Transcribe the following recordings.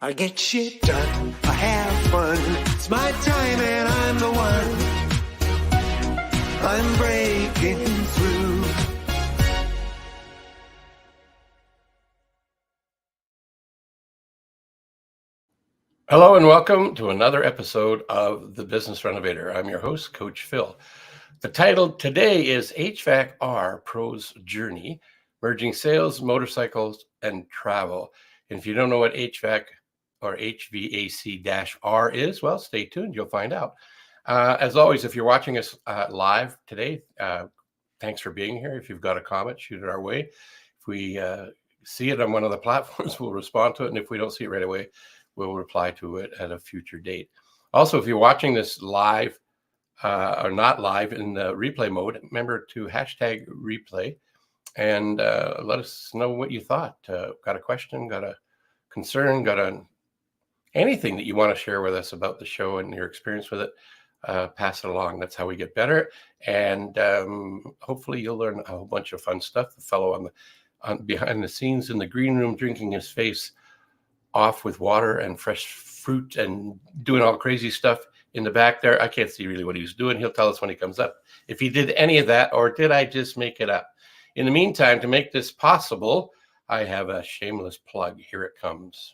I get shit done, I have fun. It's my time and I'm the one. I'm breaking through. Hello and welcome to another episode of the Business Renovator. I'm your host, Coach Phil. The title today is HVAC-R Pro's Journey, Merging Sales, Motorcycles, and Travel. And if you don't know what HVAC or HVAC-R is, well, stay tuned. You'll find out. As always, if you're watching us live today, thanks for being here. If you've got a comment, shoot it our way. If we see it on one of the platforms, we'll respond to it. And if we don't see it right away, we'll reply to it at a future date. Also, if you're watching this live or not live in the replay mode, remember to hashtag replay and let us know what you thought. Got a question, got a concern, anything that you want to share with us about the show and your experience with it, pass it along. That's how we get better. And hopefully you'll learn a whole bunch of fun stuff. The fellow on behind the scenes in the green room drinking his face off with water and fresh fruit and doing all crazy stuff in the back there. I can't see really what he was doing. He'll tell us when he comes up if he did any of that, or did I just make it up? In the meantime, to make this possible, I have a shameless plug. Here it comes.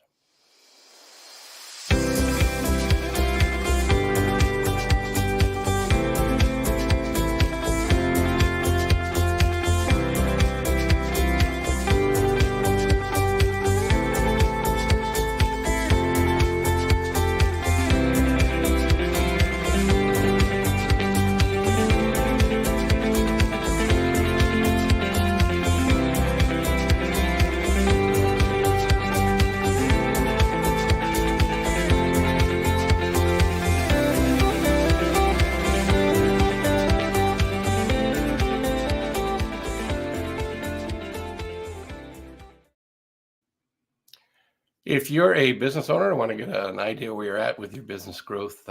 If you're a business owner and want to get an idea where you're at with your business growth,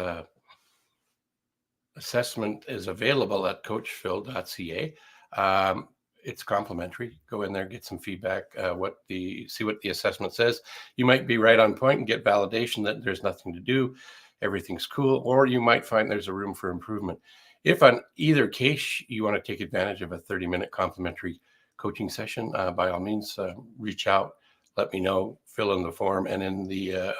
assessment is available at coachphil.ca. It's complimentary. Go in there, get some feedback, see what the assessment says. You might be right on point and get validation that there's nothing to do, everything's cool, or you might find there's a room for improvement. If on either case you want to take advantage of a 30-minute complimentary coaching session, by all means, reach out. Let me know, fill in the form, and in the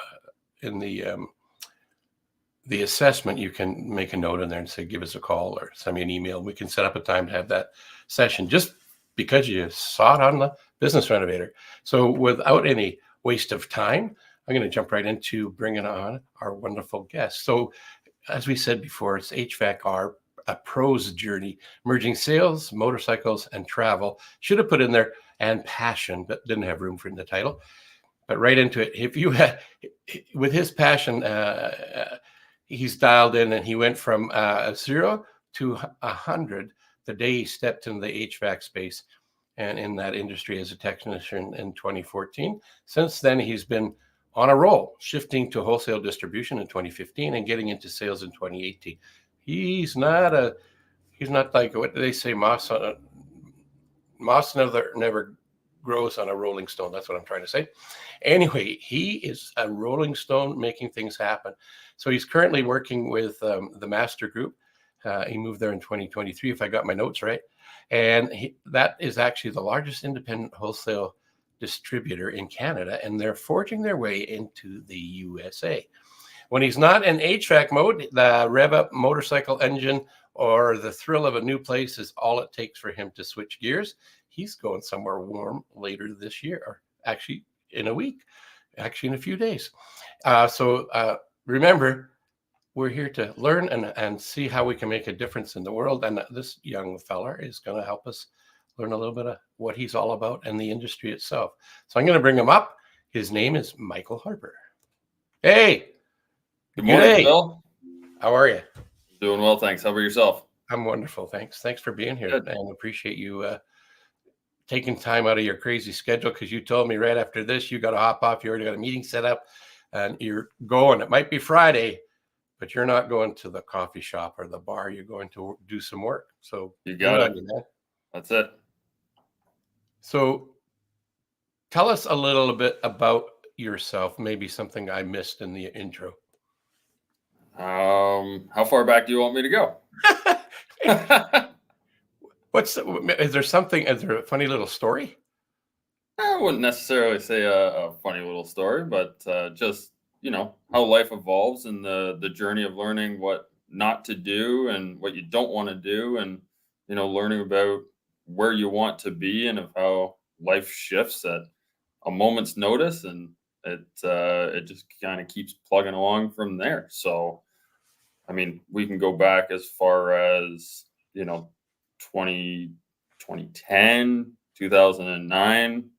assessment, you can make a note in there and say, give us a call or send me an email. We can set up a time to have that session just because you saw it on the Business Renovator. So without any waste of time, I'm going to jump right into bringing on our wonderful guest. So as we said before, it's HVAC-R, a pro's journey, merging sales, motorcycles, and travel. Should have put in there and passion, but didn't have room for in the title. But right into it. If you had, with his passion, he's dialed in, and he went from 0 to 100 the day he stepped into the HVAC space and in that industry as a technician in 2014. Since then, he's been on a roll, shifting to wholesale distribution in 2015 and getting into sales in 2018. He's not like, what do they say, moss never grows on a rolling stone. That's what I'm trying to say. Anyway, he is a rolling stone making things happen. So he's currently working with the Master Group. He moved there in 2023, if I got my notes right. And that is actually the largest independent wholesale distributor in Canada, and they're forging their way into the USA. When he's not in HVAC mode, the rev up motorcycle engine or the thrill of a new place is all it takes for him to switch gears. He's going somewhere warm later this year, or actually in a week, actually in a few days. So remember, we're here to learn and see how we can make a difference in the world. And this young fella is going to help us learn a little bit of what he's all about and the industry itself. So I'm going to bring him up. His name is Michael Harper. Hey. Good morning, Phil. How are you? Doing well, thanks. How about yourself? I'm wonderful, thanks. Thanks for being here. Good. And appreciate you taking time out of your crazy schedule, because you told me right after this you got to hop off. You already got a meeting set up and you're going. It might be Friday, but you're not going to the coffee shop or the bar. You're going to do some work. So you got it. Man. That's it. So tell us a little bit about yourself? Maybe something I missed in the intro. How far back do you want me to go? Is there a funny little story? I wouldn't necessarily say a funny little story, but just how life evolves and the journey of learning what not to do and what you don't want to do, and learning about where you want to be and of how life shifts at a moment's notice, and it just kind of keeps plugging along from there. So, I mean, we can go back as far as 20, 2010, 2009.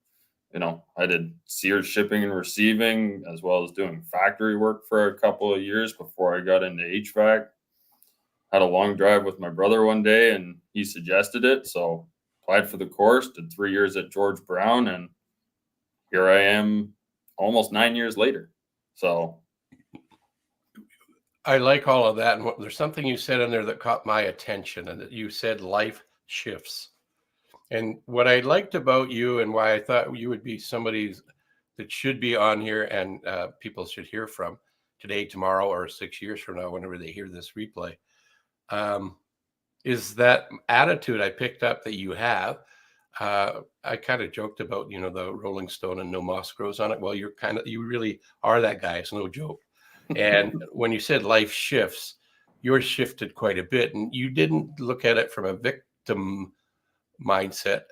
I did Sears shipping and receiving, as well as doing factory work for a couple of years before I got into HVAC. Had a long drive with my brother one day, and he suggested it. So applied for the course, did 3 years at George Brown, and here I am almost 9 years later. So I like all of that. And there's something you said in there that caught my attention, and that you said life shifts. And what I liked about you, and why I thought you would be somebody that should be on here and people should hear from today, tomorrow, or 6 years from now, whenever they hear this replay, is that attitude I picked up that you have. I kind of joked about, the Rolling Stone and no moss grows on it. Well, you really are that guy. It's no joke. And when you said life shifts, yours shifted quite a bit, and you didn't look at it from a victim mindset.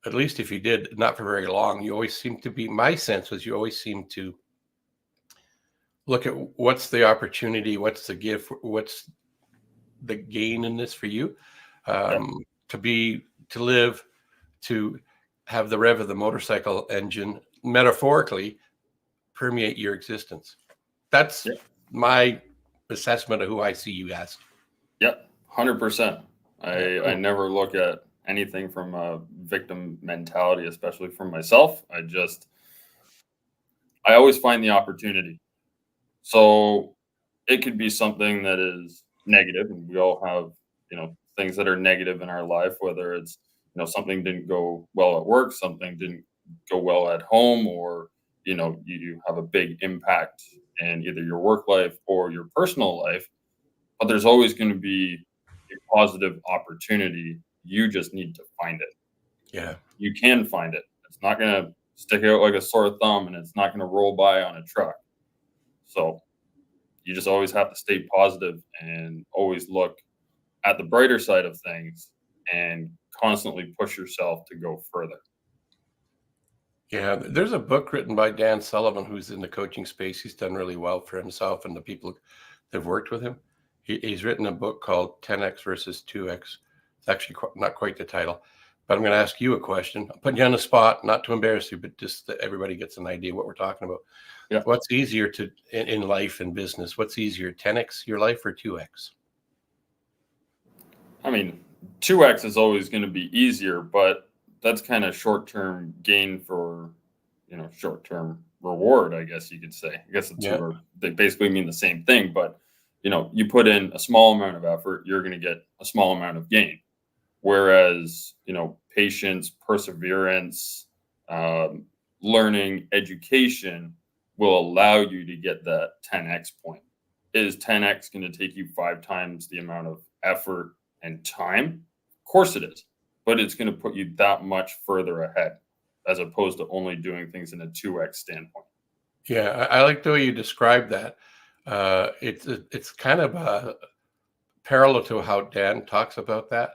At least if you did, not for very long. You always seem to be, my sense was you always seem to look at what's the opportunity, what's the gift, what's the gain in this for you, to live, to have the rev of the motorcycle engine metaphorically permeate your existence. That's my assessment of who I see you as. Yep, 100%. I never look at anything from a victim mentality, especially from myself. I always find the opportunity. So it could be something that is negative, and we all have, things that are negative in our life, whether it's, something didn't go well at work, something didn't go well at home, or, you have a big impact in either your work life or your personal life. But there's always going to be a positive opportunity. You just need to find it. Yeah. You can find it. It's not going to stick out like a sore thumb, and it's not going to roll by on a truck. So you just always have to stay positive and always look at the brighter side of things and constantly push yourself to go further. Yeah. There's a book written by Dan Sullivan, who's in the coaching space. He's done really well for himself and the people that have worked with him. He's written a book called 10X versus 2X. It's actually not quite the title, but I'm going to ask you a question. I'll put you on the spot, not to embarrass you, but just that everybody gets an idea what we're talking about. Yeah. What's easier in life and business? What's easier, 10X your life or 2X? I mean, 2X is always going to be easier, but that's kind of short-term gain for, short-term reward, I guess you could say. I guess they basically mean the same thing, but you put in a small amount of effort, you're going to get a small amount of gain. Whereas, patience, perseverance, learning, education will allow you to get that 10X point. Is 10X going to take you 5 times the amount of effort and time? Of course it is, but it's going to put you that much further ahead as opposed to only doing things in a 2X standpoint. Yeah, I like the way you describe that. It's kind of parallel to how Dan talks about that.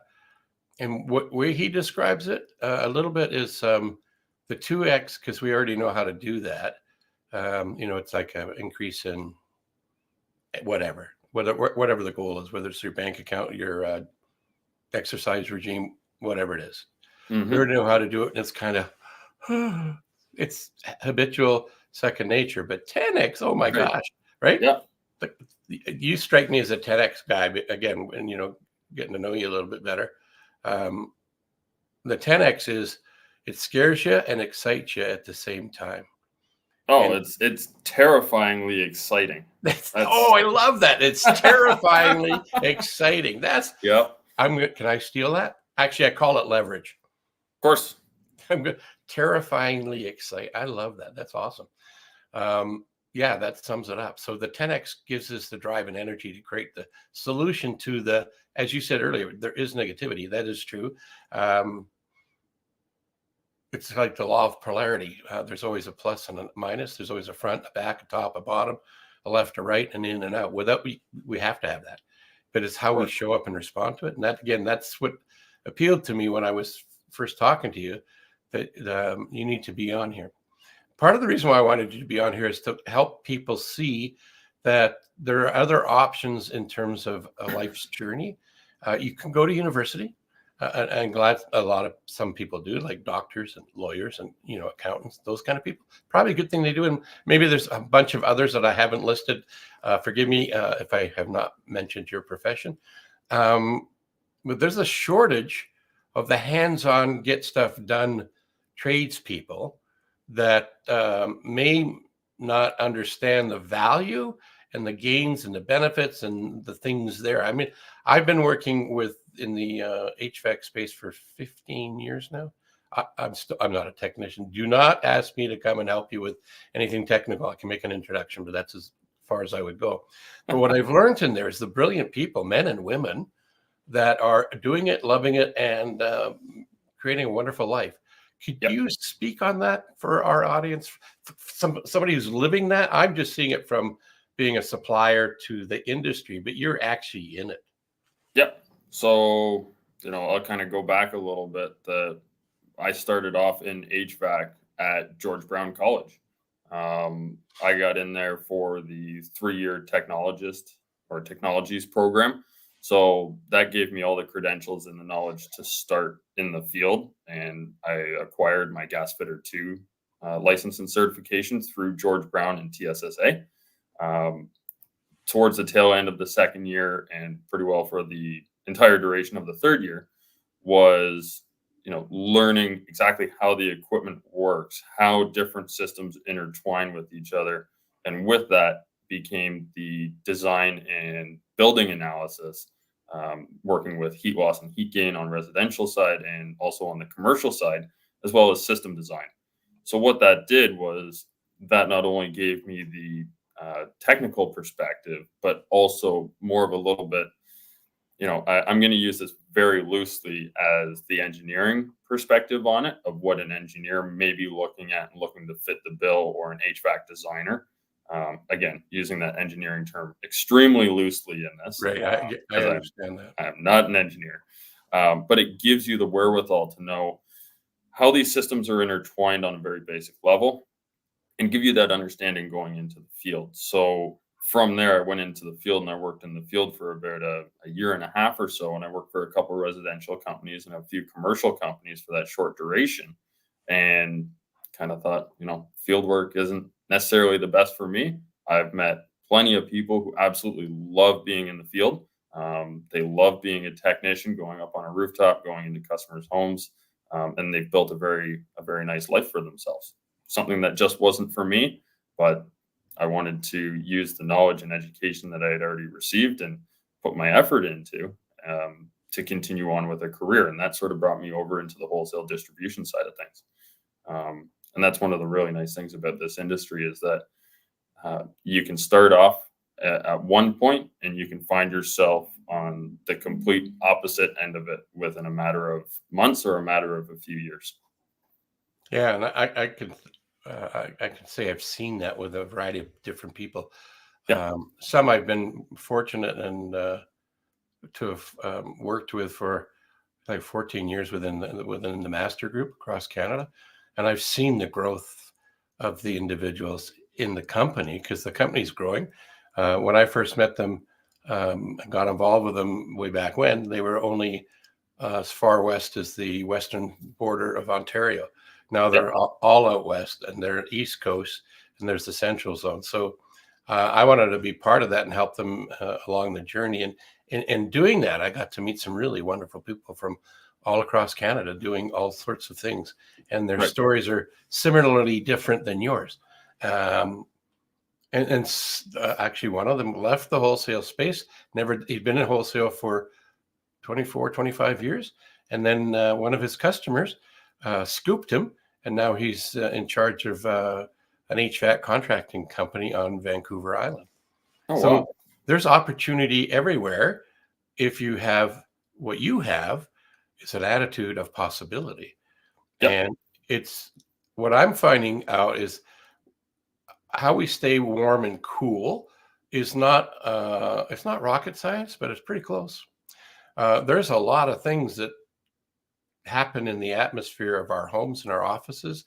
And what way he describes it a little bit is the 2X, because we already know how to do that. It's like an increase in whatever the goal is, whether it's your bank account, your exercise regime, whatever it is. Mm-hmm. We already know how to do it. And it's kind of, it's habitual second nature, but 10X, oh my gosh, right? Yeah. You strike me as a 10X guy, but again, and getting to know you a little bit better. The 10X is, it scares you and excites you at the same time. Oh, it's terrifyingly exciting. I love that. It's terrifyingly exciting. Can I steal that? Actually, I call it leverage. Of course. I'm good. Terrifyingly exciting. I love that. That's awesome. Yeah, that sums it up. So the 10X gives us the drive and energy to create the solution to the, as you said earlier, there is negativity. That is true. It's like the law of polarity. There's always a plus and a minus. There's always a front, a back, a top, a bottom, a left, a right, and in and out. Without we have to have that, but it's how we show up and respond to it. And that, again, that's what appealed to me when I was first talking to you, that you need to be on here. Part of the reason why I wanted you to be on here is to help people see that there are other options in terms of a life's journey. You can go to university. I'm glad some people do, like doctors and lawyers and, accountants, those kind of people. Probably a good thing they do. And maybe there's a bunch of others that I haven't listed. Forgive me if I have not mentioned your profession. But there's a shortage of the hands-on, get stuff done tradespeople that may not understand the value and the gains and the benefits and the things there. I mean, I've been working in the HVAC space for 15 years now. I'm not a technician. Do not ask me to come and help you with anything technical. I can make an introduction, but that's as far as I would go. But what I've learned in there is the brilliant people, men and women, that are doing it, loving it, and creating a wonderful life. Could you speak on that for our audience? Somebody who's living that? I'm just seeing it from being a supplier to the industry, but you're actually in it. Yep. So, I'll kind of go back a little bit. I started off in HVAC at George Brown College. I got in there for the 3-year technologist or technologies program. So that gave me all the credentials and the knowledge to start in the field. And I acquired my gas fitter 2 license and certification through George Brown and TSSA. Towards the tail end of the 2nd year and pretty well for the entire duration of the 3rd year was, learning exactly how the equipment works, how different systems intertwine with each other. And with that became the design and building analysis, working with heat loss and heat gain on residential side and also on the commercial side, as well as system design. So what that did was that not only gave me the technical perspective, but also more of a little bit, I'm going to use this very loosely as the engineering perspective on it, of what an engineer may be looking at and looking to fit the bill, or an HVAC designer. Again, using that engineering term extremely loosely in this. Right. I understand that. I'm not an engineer, but it gives you the wherewithal to know how these systems are intertwined on a very basic level and give you that understanding going into the field. So from there, I went into the field and I worked in the field for about a year and a half or so. And I worked for a couple of residential companies and a few commercial companies for that short duration, and kind of thought, field work isn't necessarily the best for me. I've met plenty of people who absolutely love being in the field. They love being a technician, going up on a rooftop, going into customers' homes, and they've built a very nice life for themselves. Something that just wasn't for me, but I wanted to use the knowledge and education that I had already received and put my effort into to continue on with a career. And that sort of brought me over into the wholesale distribution side of things. And that's one of the really nice things about this industry, is that you can start off at one point and you can find yourself on the complete opposite end of it within a matter of months or a matter of a few years. Yeah, and I can say I've seen that with a variety of different people. Yeah. Some I've been fortunate and to have worked with for like 14 years within the master group across Canada, and I've seen the growth of the individuals in the company, because the company's growing. When I first met them, got involved with them way back when, they were only as far west as the western border of Ontario. Now they're all out west, and they're East Coast, and there's the central zone. So I wanted to be part of that and help them along the journey. And in doing that, I got to meet some really wonderful people from all across Canada doing all sorts of things. And their stories are similarly different than yours. Actually, one of them left the wholesale space. He'd been in wholesale for 24, 25 years. And then one of his customers scooped him. And now he's in charge of a an HVAC contracting company on Vancouver Island. Oh, So wow. there's opportunity everywhere if you have what you have is an attitude of possibility. Yep. And it's what I'm finding out is how we stay warm and cool is not it's not rocket science, but it's pretty close. There's a lot of things that happen in the atmosphere of our homes and our offices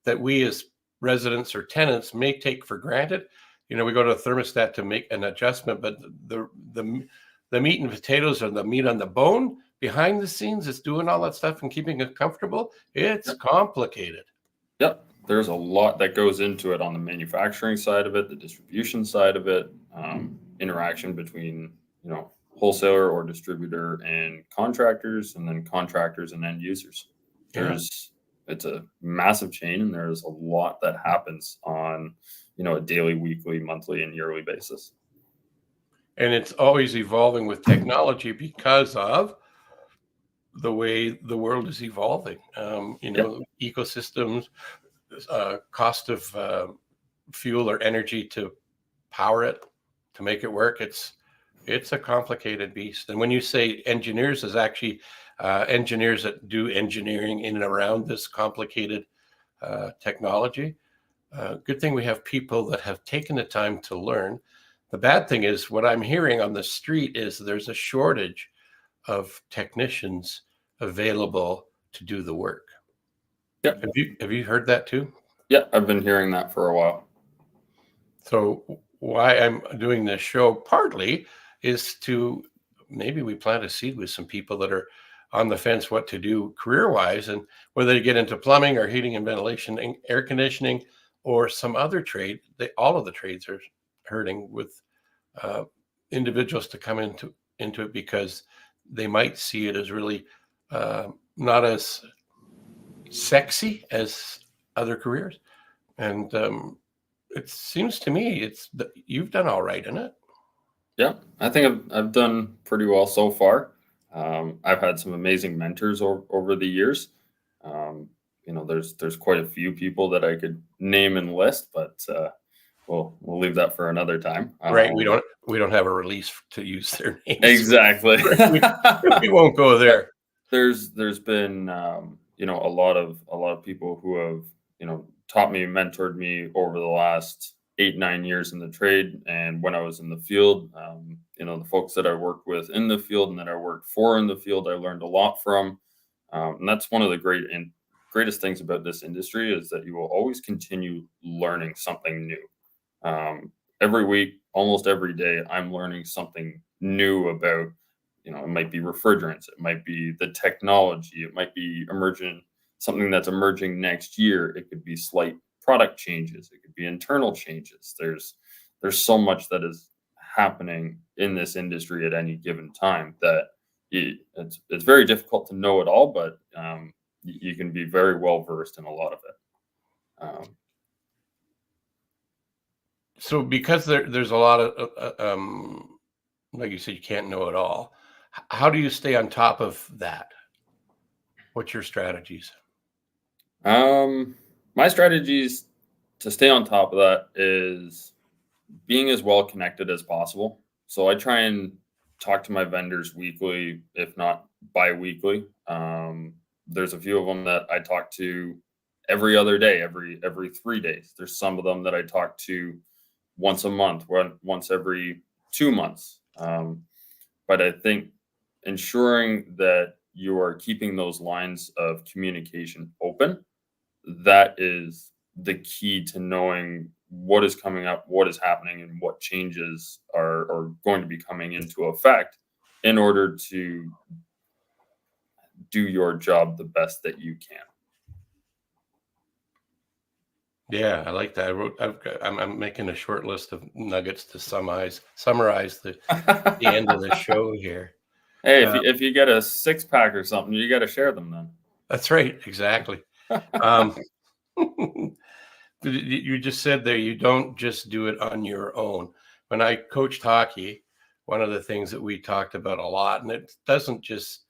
that we as residents or tenants may take for granted. You know, we go to a thermostat to make an adjustment, but the meat and potatoes or the meat on the bone behind the scenes is doing all that stuff and keeping it comfortable. It's complicated. Yep. There's a lot that goes into it on the manufacturing side of it, the distribution side of it, interaction between, wholesaler or distributor and contractors, and then contractors and end users. Yeah. It's a massive chain, and there's a lot that happens on, a daily, weekly, monthly, and yearly basis. And it's always evolving with technology because of the way the world is evolving. Ecosystems, cost of fuel or energy to power it, to make it work. It's a complicated beast. And when you say engineers, is actually engineers that do engineering in and around this complicated technology. Good thing we have people that have taken the time to learn. The bad thing is what I'm hearing on the street is there's a shortage of technicians available to do the work. Yep. Have you heard that too? Yeah, I've been hearing that for a while. So why I'm doing this show partly is to maybe we plant a seed with some people that are on the fence what to do career-wise, and whether they get into plumbing or heating and ventilation and air conditioning or some other trade. All of the trades are hurting with individuals to come into it because they might see it as really not as sexy as other careers. And it seems to me you've done all right in it. Yeah, I think I've done pretty well so far. I've had some amazing mentors over the years. There's quite a few people that I could name and list, but we'll leave that for another time. Right? We don't have a release to use their names. Exactly. we won't go there. There's been a lot of people who have taught me, mentored me over the last 8-9 years in the trade. And when I was in the field, the folks that I worked with in the field and that I worked for in the field, I learned a lot from. And that's one of the greatest things about this industry is that you will always continue learning something new. Every week, almost every day, I'm learning something new about, it might be refrigerants, it might be the technology, it might be something that's emerging next year. It could be slight product changes, it could be internal changes. There's so much that is happening in this industry at any given time that it's very difficult to know it all, but you can be very well versed in a lot of it. So because there's a lot of like you said, you can't know it all. How do you stay on top of that? What's your strategies? My strategies to stay on top of that is being as well connected as possible. So I try and talk to my vendors weekly, if not bi-weekly. There's a few of them that I talk to every other day, every 3 days. There's some of them that I talk to once a month, once every 2 months. But I think ensuring that you are keeping those lines of communication open, that is the key to knowing what is coming up, what is happening, and what changes are going to be coming into effect in order to do your job the best that you can. Yeah, I like that. I'm making a short list of nuggets to summarize the end of the show here. Hey, if you get a 6-pack or something, you got to share them then. That's right. Exactly. You just said there, you don't just do it on your own. When I coached hockey, one of the things that we talked about a lot, and it doesn't just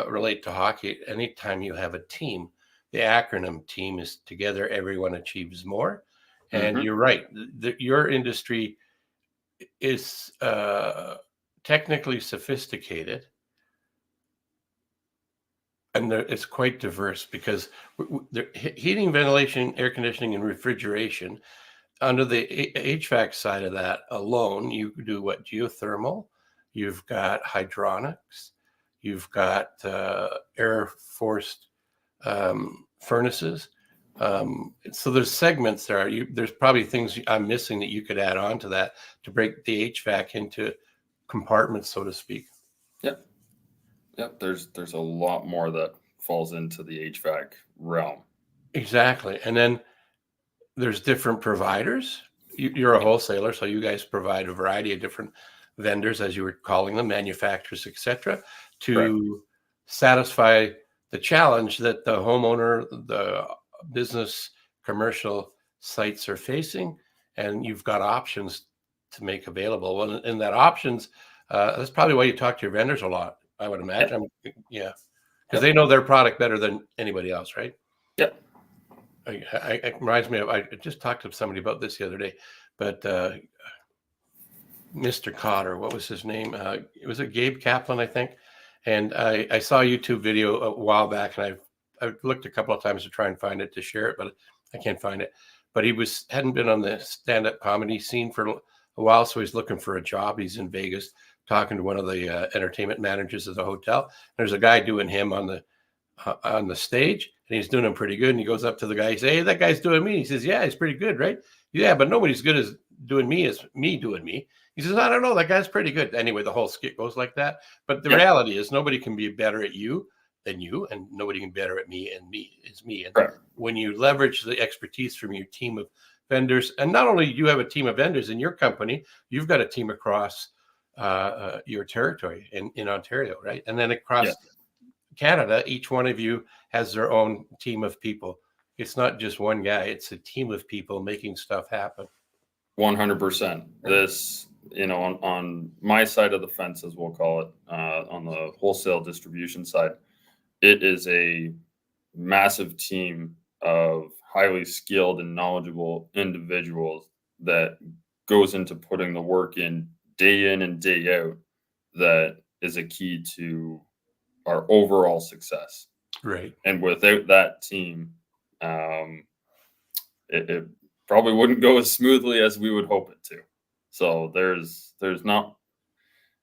relate to hockey, anytime you have a team, the acronym team is together, everyone achieves more. And you're right. Your industry is technically sophisticated, and it's quite diverse because heating, ventilation, air conditioning, and refrigeration. Under the HVAC side of that alone, you do what? Geothermal, you've got hydronics, you've got air forced furnaces. So there's segments there. There's probably things I'm missing that you could add on to that to break the HVAC into compartments, so to speak. Yep. There's a lot more that falls into the HVAC realm. Exactly. And then there's different providers. You're a wholesaler, so you guys provide a variety of different vendors, as you were calling them, manufacturers, etc., to satisfy the challenge that the homeowner, the business, commercial sites are facing. And you've got options to make available. Well, and that options, that's probably why you talk to your vendors a lot, I would imagine. Yeah, because they know their product better than anybody else, right? Yep. It reminds me of, I just talked to somebody about this the other day, but Mr. Cotter, what was his name? It was a Gabe Kaplan, I think. And I saw a YouTube video a while back, and I've looked a couple of times to try and find it to share it, but I can't find it. But he hadn't been on the stand-up comedy scene for a while, so he's looking for a job. He's in Vegas talking to one of the entertainment managers at the hotel. There's a guy doing him on the stage, and he's doing him pretty good. And he goes up to the guy. He says, "Hey, that guy's doing me." He says, "Yeah, he's pretty good, right?" "Yeah, but nobody's good as doing me as me doing me." He says, "I don't know. That guy's pretty good." Anyway, the whole skit goes like that. But the reality is nobody can be better at you than you, and nobody can be better at me, and me is me. And when you leverage the expertise from your team of vendors, and not only do you have a team of vendors in your company, you've got a team across your territory in Ontario, right? And then across Canada, each one of you has their own team of people. It's not just one guy, it's a team of people making stuff happen. 100%. This, on my side of the fence, as we'll call it, on the wholesale distribution side, it is a massive team of highly skilled and knowledgeable individuals that goes into putting the work in and day out. That is a key to our overall success. Right. And without that team, it probably wouldn't go as smoothly as we would hope it to. So there's not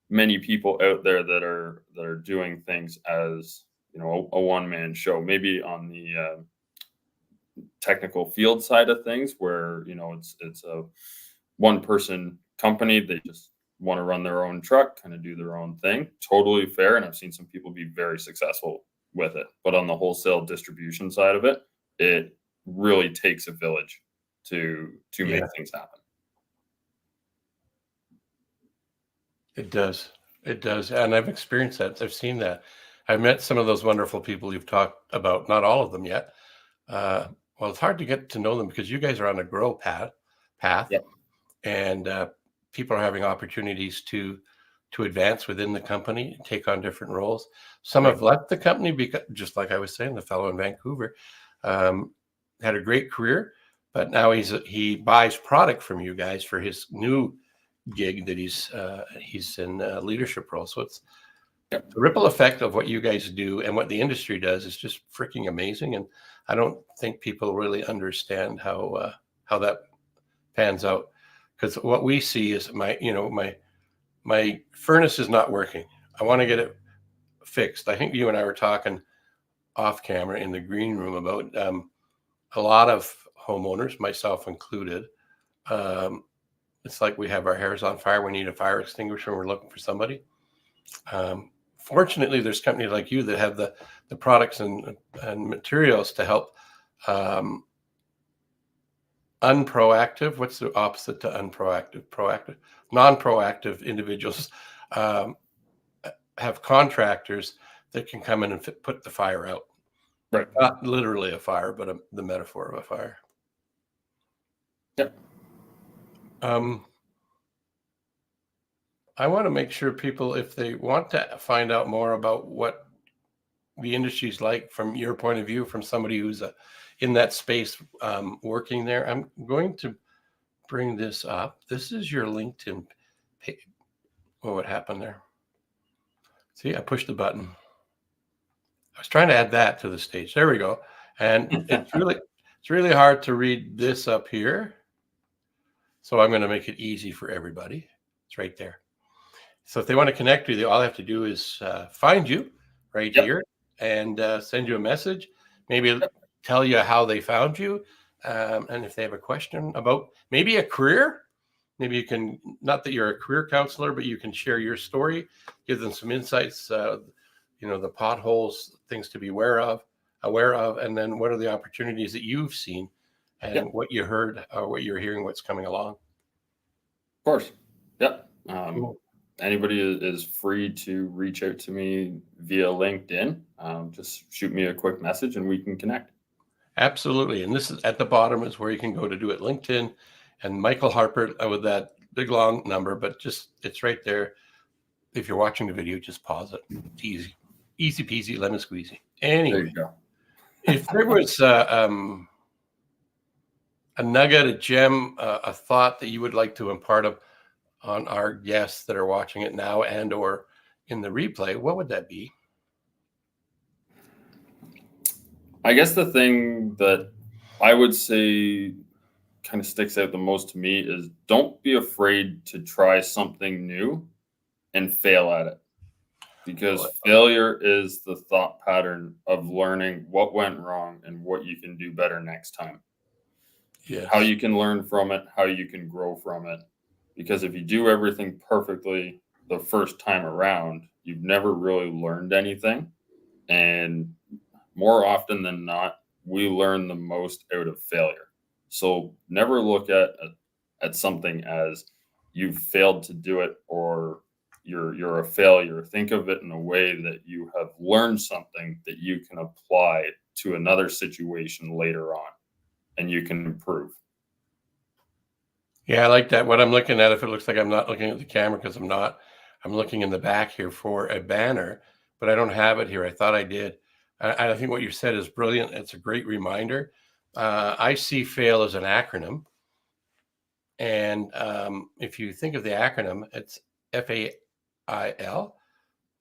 many people out there that are doing things as, a one-man show. Maybe on the technical field side of things, where it's a one-person company. They just want to run their own truck, kind of do their own thing. Totally fair, and I've seen some people be very successful with it. But on the wholesale distribution side of it, it really takes a village to make things happen. It does, and I've experienced that. I've seen that. I've met some of those wonderful people you've talked about. Not all of them yet. Well, it's hard to get to know them because you guys are on a grow path, and people are having opportunities to advance within the company, take on different roles. Some have left the company because, just like I was saying, the fellow in Vancouver had a great career, but now he buys product from you guys for his new gig that he's in a leadership role. So it's the ripple effect of what you guys do and what the industry does is just freaking amazing. And I don't think people really understand how that pans out. Because what we see is my furnace is not working. I want to get it fixed. I think you and I were talking off camera in the green room about a lot of homeowners, myself included. It's like we have our hairs on fire. We need a fire extinguisher. And we're looking for somebody. Fortunately, there's companies like you that have the products and materials to help unproactive. What's the opposite to unproactive? Proactive, non-proactive individuals have contractors that can come in and put the fire out. Right. Not literally a fire, but the metaphor of a fire. Yep. I want to make sure people, if they want to find out more about what the industry is like from your point of view, from somebody who's in that space working there. I'm going to bring this up. This is your LinkedIn page. What happened there? See, I pushed the button. I was trying to add that to the stage. There we go. And it's really hard to read this up here. So I'm going to make it easy for everybody. It's right there. So if they want to connect with you, all they have to do is find you right here and send you a message, maybe tell you how they found you. And if they have a question about maybe a career, maybe you can, not that you're a career counselor, but you can share your story, give them some insights, the potholes, things to be aware of, and then what are the opportunities that you've seen and what you heard or what you're hearing, what's coming along. Of course. Yep. Cool. Anybody is free to reach out to me via LinkedIn. Just shoot me a quick message and we can connect. Absolutely. And this is at the bottom is where you can go to do it. LinkedIn and Michael Harper with that big long number, but it's right there. If you're watching the video, just pause it. It's easy peasy, lemon squeezy. Anyway, there you go. If there was a nugget, a gem, a thought that you would like to impart on our guests that are watching it now and or in the replay, what would that be? I guess the thing that I would say kind of sticks out the most to me is don't be afraid to try something new and fail at it. Because failure is the thought pattern of learning what went wrong and what you can do better next time. Yes. How you can learn from it, how you can grow from it. Because if you do everything perfectly the first time around, you've never really learned anything. And more often than not, we learn the most out of failure. So never look at something as you've failed to do it or you're a failure. Think of it in a way that you have learned something that you can apply to another situation later on and you can improve. Yeah, I like that. What I'm looking at, if it looks like I'm not looking at the camera because I'm not, I'm looking in the back here for a banner, but I don't have it here. I thought I did. I think what you said is brilliant. It's a great reminder. I see FAIL as an acronym. And if you think of the acronym, it's FAIL,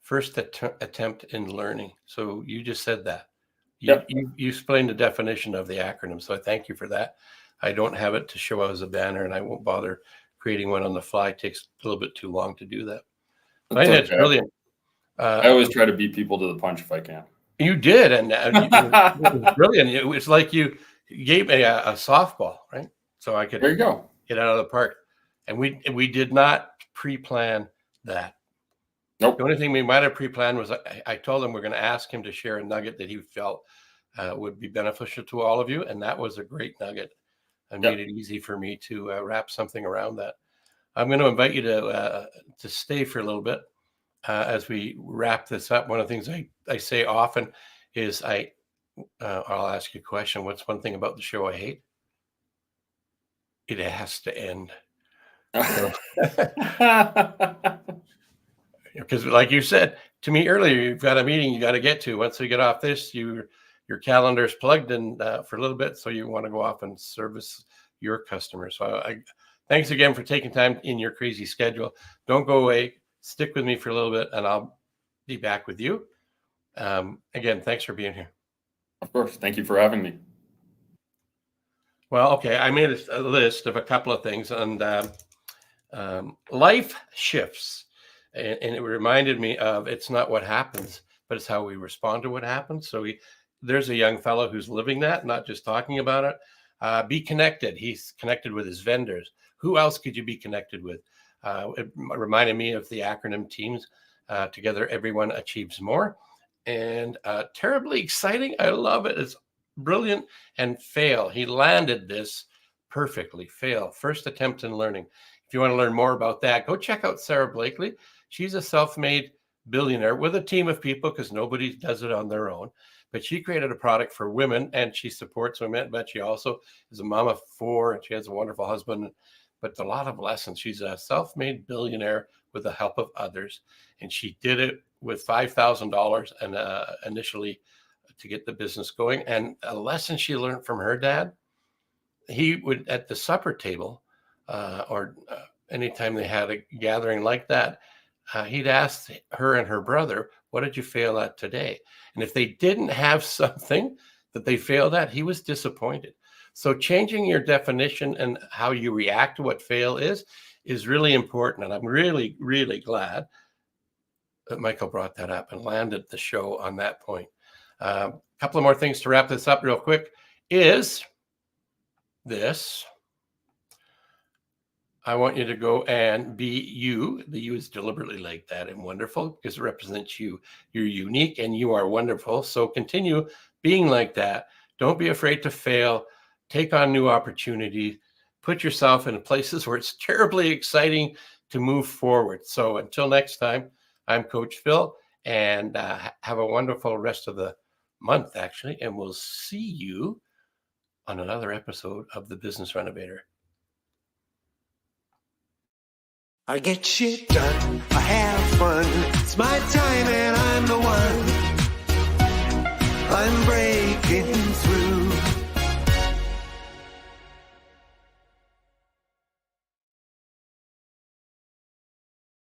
first attempt in learning. So you just said that. You explained the definition of the acronym. So I thank you for that. I don't have it to show as a banner, and I won't bother creating one on the fly. It takes a little bit too long to do that. I think that's brilliant. I always try to beat people to the punch if I can. You did, and it was brilliant. It was like you gave me a softball, right? So I could there you go. Get out of the park. And we did not pre-plan that. Nope. The only thing we might have pre-planned was I told him we're going to ask him to share a nugget that he felt would be beneficial to all of you, and that was a great nugget. And made it easy for me to wrap something around that. I'm going to invite you to stay for a little bit as we wrap this up. One of the things I say often is I'll ask you a question. What's one thing about the show I hate? It has to end. Because like you said to me earlier, you've got a meeting you got to get to. Once we get off this, your calendar's plugged in for a little bit, so you want to go off and service your customers. So thanks again for taking time in your crazy schedule. Don't go away. Stick with me for a little bit, and I'll be back with you. Again, thanks for being here. Of course. Thank you for having me. Well, okay. I made a list of a couple of things, and life shifts. And it reminded me of it's not what happens, but it's how we respond to what happens. So there's a young fellow who's living that, not just talking about it. Be connected. He's connected with his vendors. Who else could you be connected with? It reminded me of the acronym TEAMS. Together, everyone achieves more. And terribly exciting. I love it. It's brilliant. And FAIL. He landed this perfectly. FAIL. First attempt in learning. If you want to learn more about that, go check out Sarah Blakely. She's a self-made billionaire with a team of people because nobody does it on their own. But she created a product for women and she supports women. But she also is a mom of 4 and she has a wonderful husband. But a lot of lessons. She's a self-made billionaire with the help of others. And she did it with $5,000 and initially to get the business going. And a lesson she learned from her dad, he would, at the supper table, or anytime they had a gathering like that, he'd ask her and her brother, what did you fail at today? And if they didn't have something that they failed at, he was disappointed. So changing your definition and how you react to what fail is really important. And I'm really, really glad that Michael brought that up and landed the show on that point. A couple of more things to wrap this up real quick is this. I want you to go and be you. The you is deliberately like that and wonderful because it represents you. You're unique and you are wonderful. So continue being like that. Don't be afraid to fail. Take on new opportunities. Put yourself in places where it's terribly exciting to move forward. So until next time, I'm Coach Phil, and have a wonderful rest of the month, actually. And we'll see you on another episode of the Business Renovator. I get shit done, I have fun, it's my time and I'm the one.